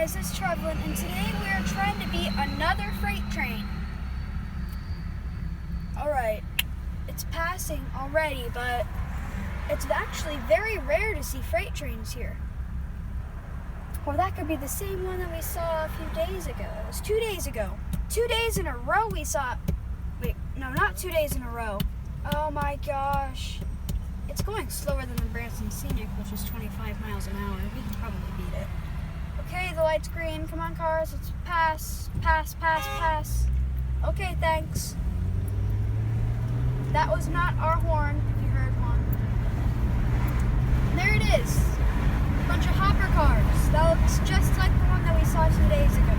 guys, it's Traveling, and today we are trying to beat another freight train. Alright, it's passing already, but it's actually very rare to see freight trains here. Well, that could be the same one that we saw a few days ago. It was 2 days ago. 2 days in a row we saw... Wait, no, not 2 days in a row. Oh my gosh. It's going slower than the Branson Scenic, which is 25 miles an hour. We can probably beat it. Okay, the light's green. Come on, cars. Let's pass. Pass, pass, pass. Okay, thanks. That was not our horn, if you heard one. There it is. A bunch of hopper cars. That looks just like the one that we saw 2 days ago.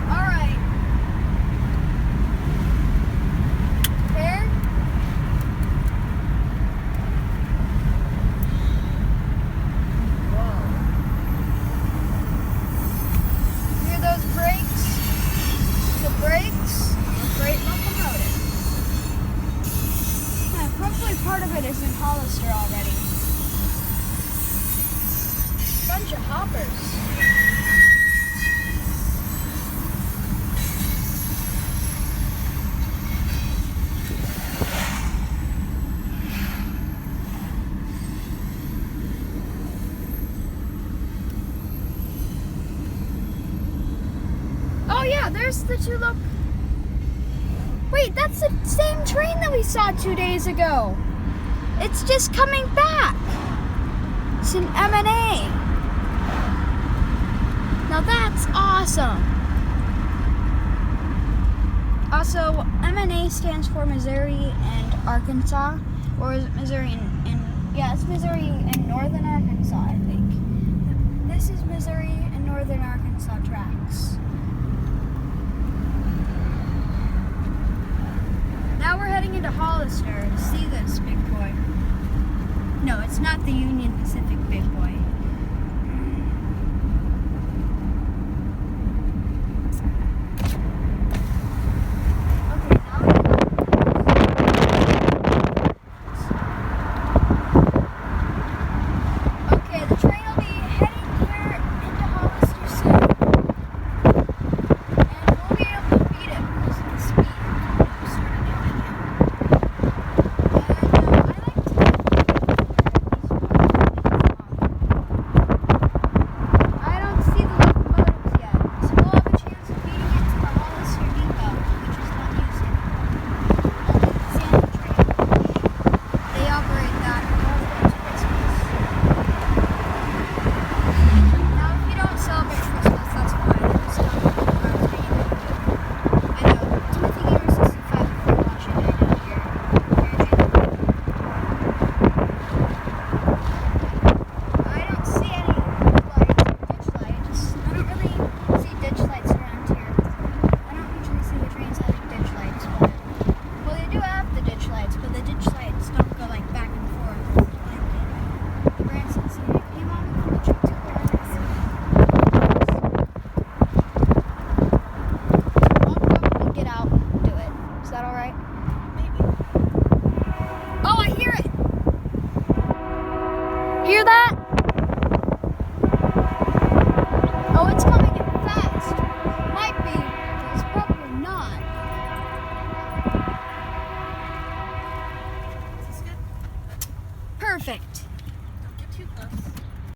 Alright. Fair? Whoa. Hear those brakes? The brakes of a freight locomotive. Yeah, probably part of it is in Hollister already. Bunch of hoppers. Oh yeah, there's the two Wait, that's the same train that we saw 2 days ago. It's just coming back. It's an MNA. Now that's awesome. Also, MNA stands for Missouri and Arkansas, or is it Missouri yeah, it's Missouri and Northern Arkansas, I think. This is Missouri and Northern Arkansas tracks. Now we're heading into Hollister to see this big boy. No, it's not the Union Pacific big